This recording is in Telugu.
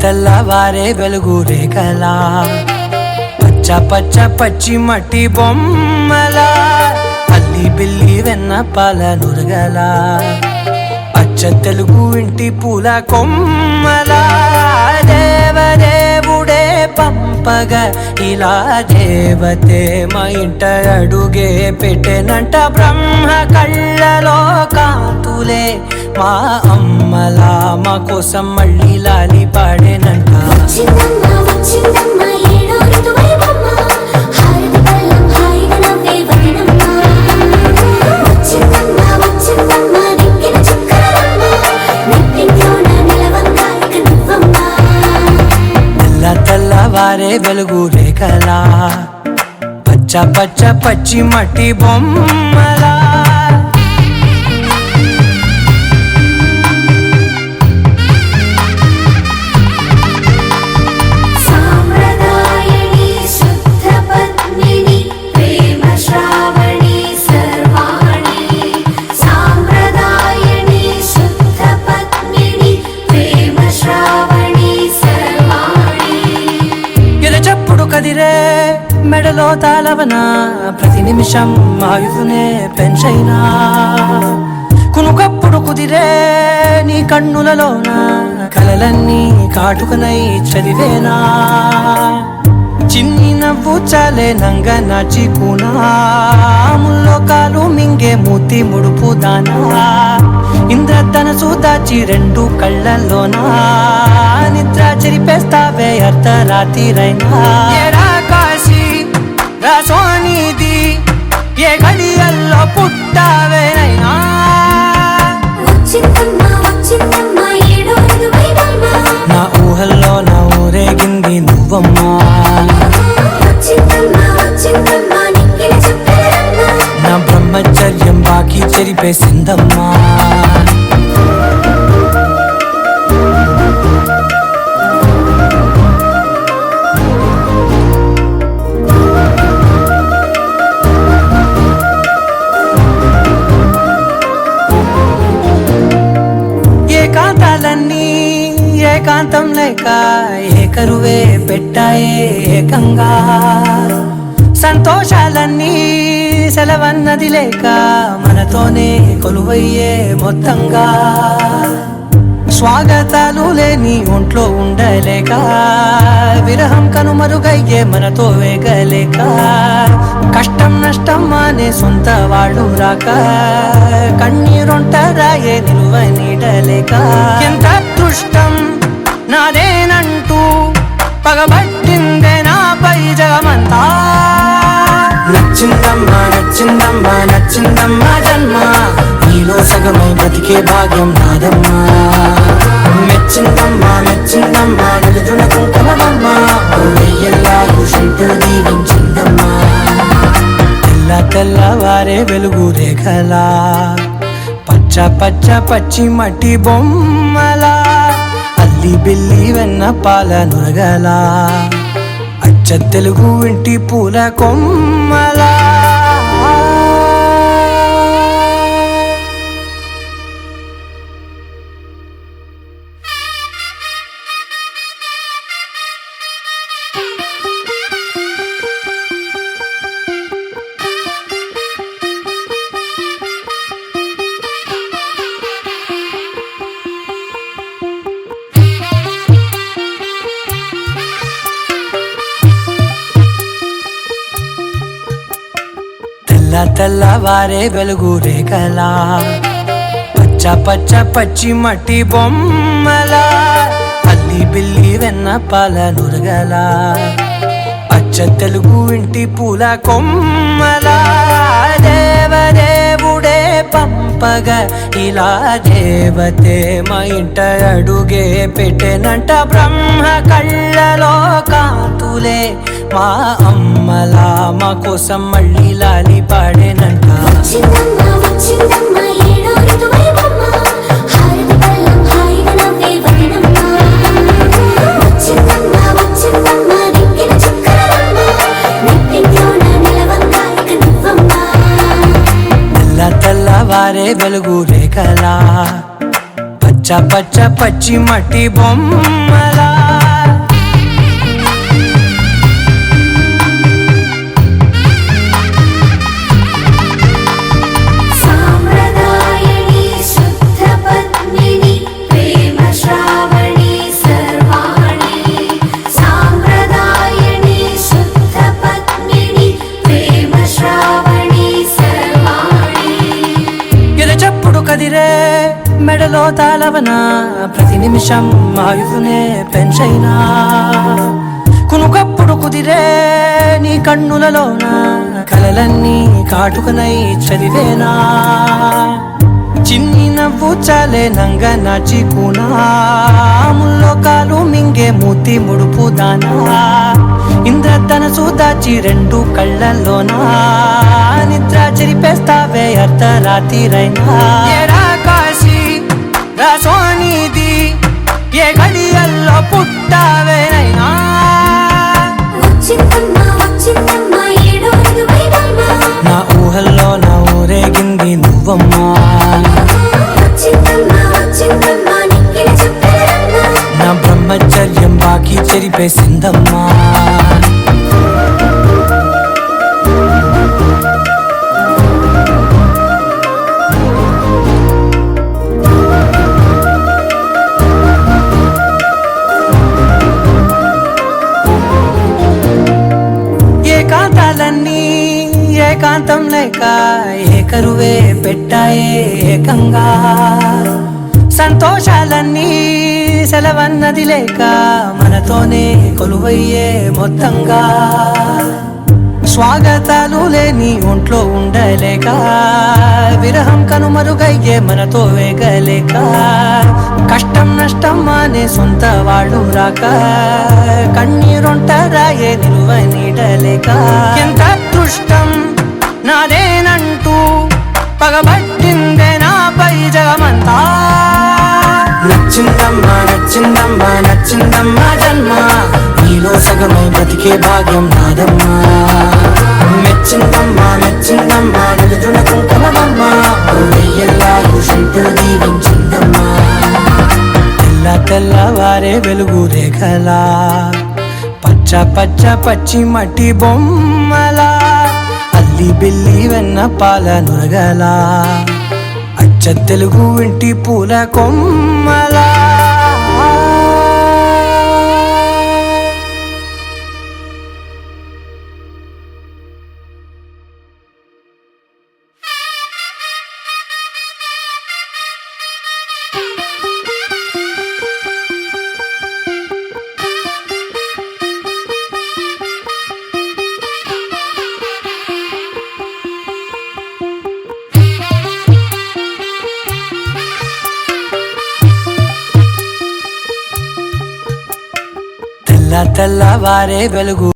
తెల్లవారే వెలుగు రేఖలా పచ్చ పచ్చ పచ్చి మట్టి బొమ్మలా అల్లి బిల్లి వెన్న పాల నురగలా అచ్చ తెలుగు ఇంటి పూల కొమ్మలా దేవదేవుడే పంపగా ఇలా దేవతే మా ఇంట అడుగే పెట్టెనంట బ్రహ్మ కళ్ళలో కాంతులే మా అమ్మలా మా కోసం మళ్ళీ లాలి పాడేనంట తెల్లవారే వెలుగు రేఖలా పచ్చ పచ్చ పచ్చి మట్టి బొమ్మలా కదిరే మెడలో తాళవన ప్రతి నిమిషం ఆయుధునే పెంచైనా కునుకప్పుడు కుదిరే నీ కన్నులలోన కలలన్నీ కాటుకనై చదివేనా చిన్ని నవ్వు చాలే నంగ నాచికునా ముల్లోకాలు మింగే మూతి ముడుపు దానా ఇంద్రధనసు దాచి రెండు కళ్ళల్లోనా నిద్ర చెరిపేస్తావే అర్ధరాత్రిరైనా కాశీ రాసోనిది ఏ గడియల్లో పుట్టావేనైనా నా ఊహల్లో నా ఊరేగింది నువ్వమ్మా నా బ్రహ్మచర్యం బాకీ చెరిపేసిందమ్మా ఏకాంతాలన్నీ ఏకాంతం లేక ఏకరువే పెట్టాయే ఏకంగా సంతోషాలన్నీ సెలవన్నది లేక మనతోనే కొలువయ్యే మొత్తంగా స్వాగతాలు లేని ఒంట్లో ఉండలేక విరహం కనుమరుగయ్యే మనతో వేగలేక కష్టం నష్టం అనే సొంత వాళ్ళు రాక కన్నీరొంటరాయే నిలువ నీడలేక ఎంత అదృష్టం నాదేనంటూ పగబట్టిందే నాపై జగమంతా నచ్చిందమ్మా నచ్చిందమ్మా నచ్చిందమ్మా జన్మ నీలో సగమై బ్రతికే భాగ్యం నాదమ్మా మెచ్చిందమ్మా మెచ్చిందమ్మా నిలుదున కుంకుమమ్మా వెయ్యల్లా ఋషితో దీవించిందమ్మా తెల్లవారే వెలుగు రేఖలా పచ్చ పచ్చ పచ్చి మట్టి బొమ్మలా అల్లి బిల్లి వెన్న పాల నురగలా అచ్చ తెలుగు ఇంటి పూల కొమ్మలా తెల్లవారే వెలుగు రేఖలా పచ్చ పచ్చ పచ్చి మట్టి బొమ్మలా అల్లి బిల్లి వెన్న పాల నురగలా అచ్చ తెలుగు ఇంటి పూల కొమ్మలా దేవదేవుడే పంపగా ఇలా దేవతే మా ఇంట అడుగే పెట్టెనంట బ్రహ్మ కళ్ళలో కాంతులే మా అమ్మలా మా కోసం మళ్ళీ లాలి పాడేనంట. తెల్లవారే వెలుగు రేఖలా పచ్చ పచ్చ పచ్చి మట్టి బొమ్మలా కదిరే మెడలో తాళవన ప్రతి నిమిషం ఆయుధునే పెంచైనా కునుకప్పుడు కుదిరే నీ కన్నులలోన కలలన్నీ కాటుకనై చదివేనా చిన్ని నవ్వు చాలే నంగ నాచి కూనాముల్లో కాలు మింగే మూతి ముడుపు దానా ఇంద్రధనసు దాచి రెండు కళ్ళల్లోనా నిద్ర చెరిపేస్తావే అర్ధరాత్రిరైనా ఏరా కాశీ రాసోనిది ఏ గడియల్లో పుట్టావేనైనా నా ఊహల్లో నా ఊరేగింది నువ్వమ్మా నా బ్రహ్మచర్యం బాకీ చెరిపేసిందమ్మా ఏకాంతాలన్నీ ఏకాంతం లేక ఏకరువే పెట్టాయే ఏకంగా సంతోషాలన్నీ సెలవన్నది లేక మనతోనే కొలువయ్యే మొత్తంగా స్వాగతాలు లేని ఒంట్లో ఉండలేక విరహం కనుమరుగయ్యే మనతో వేగలేక కష్టం నష్టం అనే సొంత వాళ్ళు రాక కన్నీరొంటరాయే నిలువ నీడలేక ఎంత అదృష్టం నాదేనంటూ పగబట్టిందే నాపై జగమంతా నచ్చిందమ్మా నచ్చిందమ్మా నచ్చిందమ్మా జన్మ నీలో సగమై బ్రతికే భాగ్యం నాదమ్మా మెచ్చిందమ్మా మెచ్చిందమ్మా నిలుదున కుంకుమమ్మా వెయ్యల్లా భూషింపులు దీవించిందమ్మా తెల్ల తెల్లవారే వెలుగు రేఖలా పచ్చ పచ్చ పచ్చి మట్టి బొమ్మలా అల్లి బిల్లి వెన్న పాల నురగలా అచ్చ తెలుగు ఇంటి పూల కొమ్మలా తెల్లవారే వెలుగు